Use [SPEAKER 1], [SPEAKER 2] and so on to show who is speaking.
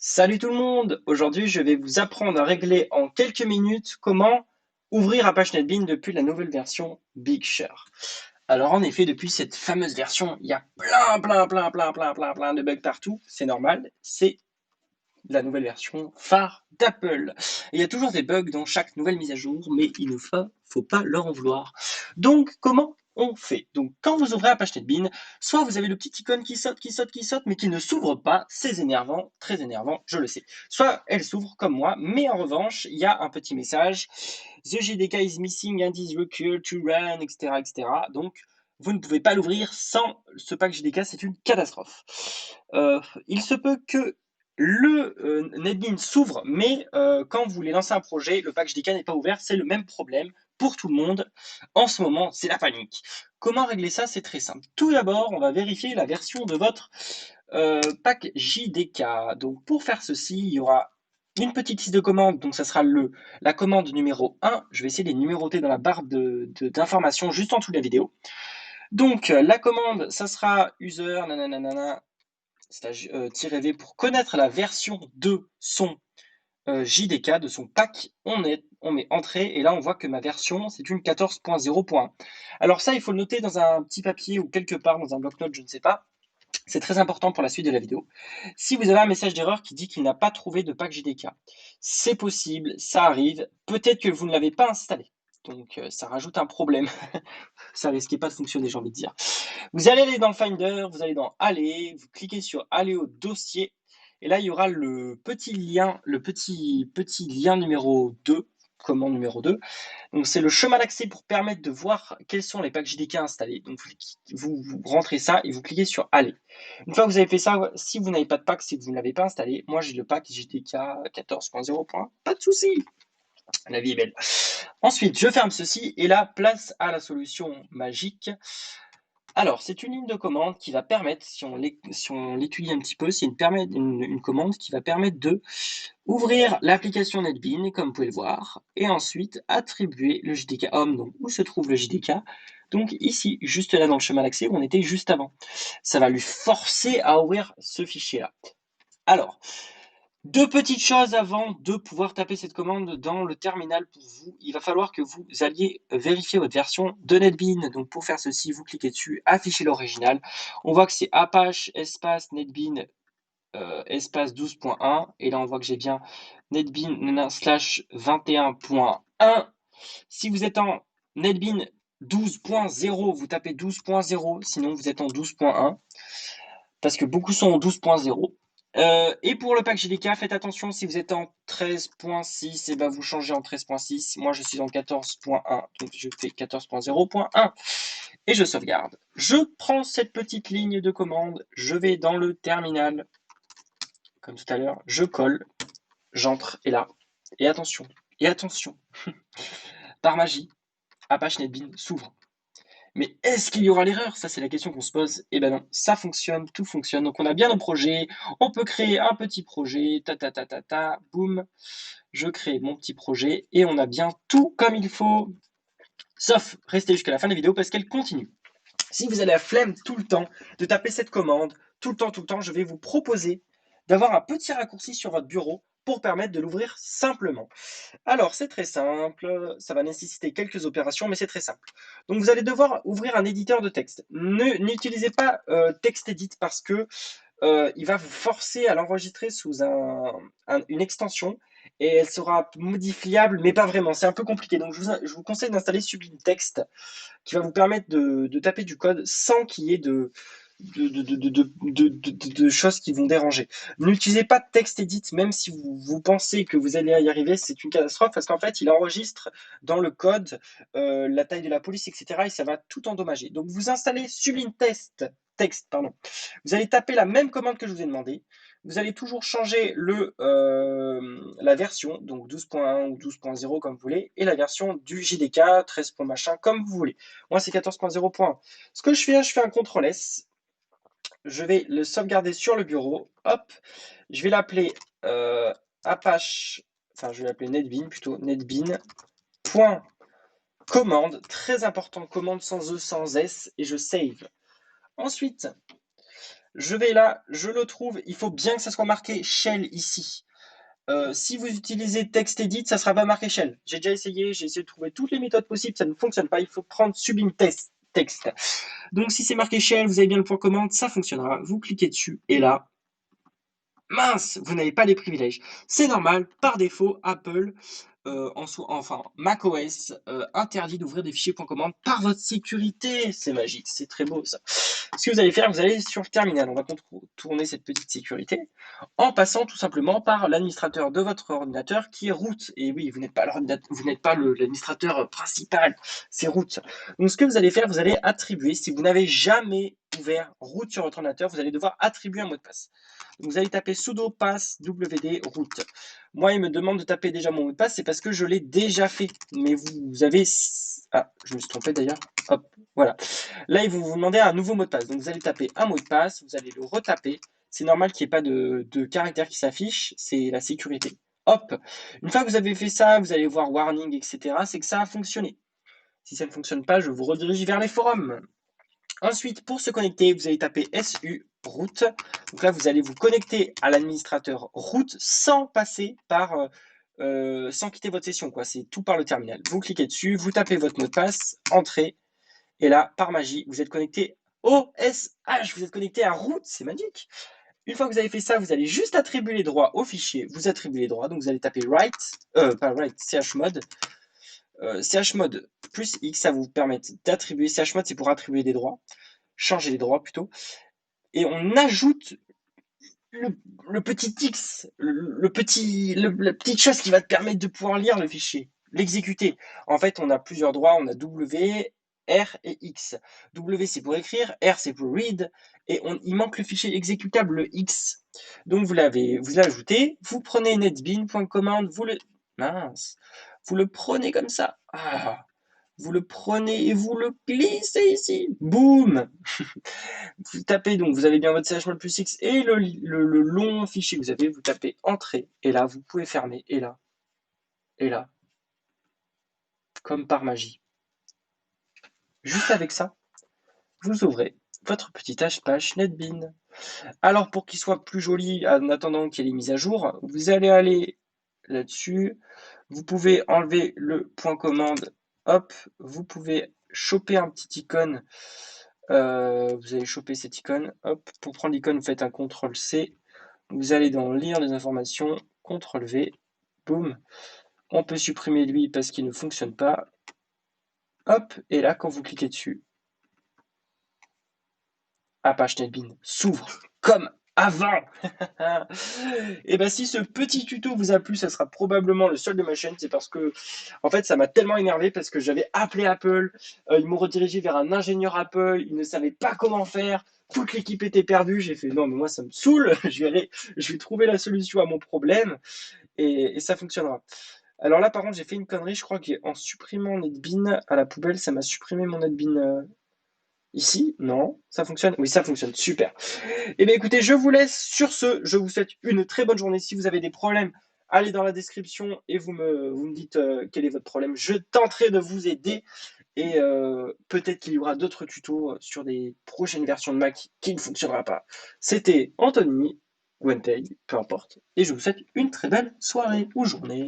[SPEAKER 1] Salut tout le monde! Aujourd'hui, je vais vous apprendre à régler en quelques minutes comment ouvrir Apache NetBeans depuis la nouvelle version Big Sur. Alors en effet, depuis cette fameuse version, il y a plein de bugs partout. C'est normal, c'est la nouvelle version phare d'Apple. Il y a toujours des bugs dans chaque nouvelle mise à jour, mais il ne faut pas leur en vouloir. Donc, comment on fait? Donc, quand vous ouvrez Apache NetBeans, soit vous avez le petit icône qui saute, mais qui ne s'ouvre pas. C'est énervant, très énervant, je le sais. Soit elle s'ouvre comme moi, mais en revanche, il y a un petit message. The JDK is missing and is required to run, etc., etc. Donc, vous ne pouvez pas l'ouvrir sans ce pack JDK, c'est une catastrophe. Il se peut que le NetBeans s'ouvre, mais quand vous voulez lancer un projet, le pack JDK n'est pas ouvert, c'est le même problème pour tout le monde. En ce moment, c'est la panique. Comment régler ça? C'est très simple. Tout d'abord, on va vérifier la version de votre pack JDK. Donc pour faire ceci, il y aura une petite liste de commandes, donc ça sera la commande numéro 1. Je vais essayer de les numéroter dans la barre d'informations juste en dessous de la vidéo. Donc la commande, ça sera user nanana -v pour connaître la version de son JDK, de son pack. On met entrée et là on voit que ma version c'est une 14.0.1. Alors ça il faut le noter dans un petit papier ou quelque part dans un bloc-notes, je ne sais pas. C'est très important pour la suite de la vidéo. Si vous avez un message d'erreur qui dit qu'il n'a pas trouvé de pack JDK, c'est possible, ça arrive. Peut-être que vous ne l'avez pas installé. Donc ça rajoute un problème. Ça risquait pas de fonctionner, j'ai envie de dire. Vous allez aller dans le Finder, vous allez dans Aller, vous cliquez sur Aller au dossier, et là il y aura le petit lien, petit lien numéro 2, commande numéro 2. Donc c'est le chemin d'accès pour permettre de voir quels sont les packs JDK installés. Donc vous rentrez ça et vous cliquez sur Aller. Une fois que vous avez fait ça, si vous n'avez pas de pack, c'est que vous ne l'avez pas installé. Moi j'ai le pack JDK 14.0. Pas de souci, la vie est belle. Ensuite, je ferme ceci et là, place à la solution magique. Alors, c'est une ligne de commande qui va permettre, si on l'étudie un petit peu, c'est une commande qui va permettre de ouvrir l'application NetBeans, comme vous pouvez le voir, et ensuite attribuer le JDK home, donc où se trouve le JDK. Donc ici, juste là dans le chemin d'accès où on était juste avant. Ça va lui forcer à ouvrir ce fichier-là. Alors, deux petites choses avant de pouvoir taper cette commande dans le terminal pour vous. Il va falloir que vous alliez vérifier votre version de NetBeans. Donc pour faire ceci, vous cliquez dessus, afficher l'original. On voit que c'est Apache espace NetBeans espace 12.1. Et là, on voit que j'ai bien NetBeans slash 21.1. Si vous êtes en NetBeans 12.0, vous tapez 12.0. Sinon, vous êtes en 12.1. Parce que beaucoup sont en 12.0. Et pour le pack JDK, faites attention, si vous êtes en 13.6, et ben vous changez en 13.6. Moi, je suis en 14.1, donc je fais 14.0.1 et je sauvegarde. Je prends cette petite ligne de commande, je vais dans le terminal, comme tout à l'heure, je colle, j'entre et là, et attention, par magie, Apache NetBeans s'ouvre. Mais est-ce qu'il y aura l'erreur? Ça, c'est la question qu'on se pose. Eh ben non, ça fonctionne, tout fonctionne. Donc, on a bien nos projets. On peut créer un petit projet. Boum. Je crée mon petit projet et on a bien tout comme il faut. Sauf rester jusqu'à la fin de la vidéo parce qu'elle continue. Si vous avez la flemme tout le temps de taper cette commande, tout le temps, je vais vous proposer d'avoir un petit raccourci sur votre bureau pour permettre de l'ouvrir simplement. Alors, c'est très simple, ça va nécessiter quelques opérations, mais c'est très simple. Donc, vous allez devoir ouvrir un éditeur de texte. N'utilisez pas TextEdit parce que il va vous forcer à l'enregistrer sous une extension et elle sera modifiable, mais pas vraiment. C'est un peu compliqué. Donc, je vous conseille d'installer Sublime Text qui va vous permettre de taper du code sans qu'il y ait de choses qui vont déranger. N'utilisez pas de TextEdit, même si vous pensez que vous allez y arriver, c'est une catastrophe parce qu'en fait, il enregistre dans le code la taille de la police, etc. et ça va tout endommager. Donc, vous installez Sublime Text, pardon. Vous allez taper la même commande que je vous ai demandé. Vous allez toujours changer la version, donc 12.1 ou 12.0 comme vous voulez, et la version du JDK, 13. Machin, comme vous voulez. Moi, c'est 14.0.1. Ce que je fais, je fais un CTRL S. Je vais le sauvegarder sur le bureau. Hop, je vais l'appeler Apache, enfin, je vais l'appeler NetBeans plutôt, NetBeans.commande. Très important, commande sans E, sans S, et je save. Ensuite, Je vais là, je le trouve, il faut bien que ça soit marqué Shell ici. Si vous utilisez TextEdit, ça ne sera pas marqué Shell. J'ai déjà essayé, j'ai essayé de trouver toutes les méthodes possibles, ça ne fonctionne pas. Il faut prendre Sublime Text. Donc si c'est marqué Shell, vous avez bien le point commande, ça fonctionnera. Vous cliquez dessus et là, mince, vous n'avez pas les privilèges. C'est normal, par défaut, Apple, enfin macOS, interdit d'ouvrir des fichiers point commande par votre sécurité. C'est magique, c'est très beau ça. Ce que vous allez faire, vous allez sur le terminal. On va contourner cette petite sécurité en passant tout simplement par l'administrateur de votre ordinateur qui est root. Et oui, vous n'êtes pas l'administrateur principal, c'est root. Donc ce que vous allez faire, vous allez attribuer, si vous n'avez jamais ouvert root sur votre ordinateur, vous allez devoir attribuer un mot de passe. Donc, vous allez taper sudo pass wd root. Moi, il me demande de taper déjà mon mot de passe, c'est parce que je l'ai déjà fait. Mais vous avez... Ah, je me suis trompé d'ailleurs. Hop, voilà. Là, ils vont vous demander un nouveau mot de passe. Donc, vous allez taper un mot de passe, vous allez le retaper. C'est normal qu'il n'y ait pas de caractère qui s'affiche, c'est la sécurité. Hop, une fois que vous avez fait ça, vous allez voir warning, etc. C'est que ça a fonctionné. Si ça ne fonctionne pas, je vous redirige vers les forums. Ensuite, pour se connecter, vous allez taper SU root. Donc là, vous allez vous connecter à l'administrateur root sans passer par, sans quitter votre session, quoi. C'est tout par le terminal. Vous cliquez dessus, vous tapez votre mot de passe, entrez, et là, par magie, vous êtes connecté au SH. Vous êtes connecté à root, c'est magique. Une fois que vous avez fait ça, vous allez juste attribuer les droits au fichier. Vous attribuez les droits, donc vous allez taper write, pas write, chmod. Chmod plus X, ça vous permet d'attribuer. Chmod, c'est pour attribuer des droits. Changer les droits plutôt. Et on ajoute le petit X, la petite chose qui va te permettre de pouvoir lire le fichier, l'exécuter. En fait, on a plusieurs droits, on a W, R et X. W c'est pour écrire, R c'est pour read, et il manque le fichier exécutable, le X. Donc vous l'ajoutez, vous prenez netbean.command, vous le prenez comme ça. Ah, vous le prenez et vous le glissez ici. Boum. Vous tapez donc, vous avez bien votre chmod plus X et le long fichier que vous avez, vous tapez entrée, et là, vous pouvez fermer, et là, comme par magie. Juste avec ça, vous ouvrez votre petit page NetBean. Alors, pour qu'il soit plus joli, en attendant qu'il y ait les mises à jour, vous allez aller là-dessus, vous pouvez enlever le point commande, hop, vous pouvez choper un petit icône, vous allez choper cette icône, hop, pour prendre l'icône, vous faites un CTRL-C, vous allez dans lire les informations, CTRL-V, boum, on peut supprimer lui parce qu'il ne fonctionne pas, hop, et là, quand vous cliquez dessus, Apache NetBean s'ouvre comme avant. Et bien si ce petit tuto vous a plu, ça sera probablement le seul de ma chaîne, c'est parce que en fait ça m'a tellement énervé parce que j'avais appelé Apple, ils m'ont redirigé vers un ingénieur Apple, ils ne savaient pas comment faire, toute l'équipe était perdue, j'ai fait non mais moi ça me saoule, je vais trouver la solution à mon problème et ça fonctionnera. Alors là par contre j'ai fait une connerie, je crois qu'en supprimant NetBean à la poubelle, ça m'a supprimé mon NetBean. Ici, non, ça fonctionne? Oui, ça fonctionne, super. Eh bien écoutez, je vous laisse sur ce, je vous souhaite une très bonne journée. Si vous avez des problèmes, allez dans la description et vous me dites quel est votre problème. Je tenterai de vous aider et peut-être qu'il y aura d'autres tutos sur des prochaines versions de Mac qui ne fonctionnera pas. C'était Anthony, Wentei, peu importe, et je vous souhaite une très belle soirée ou journée.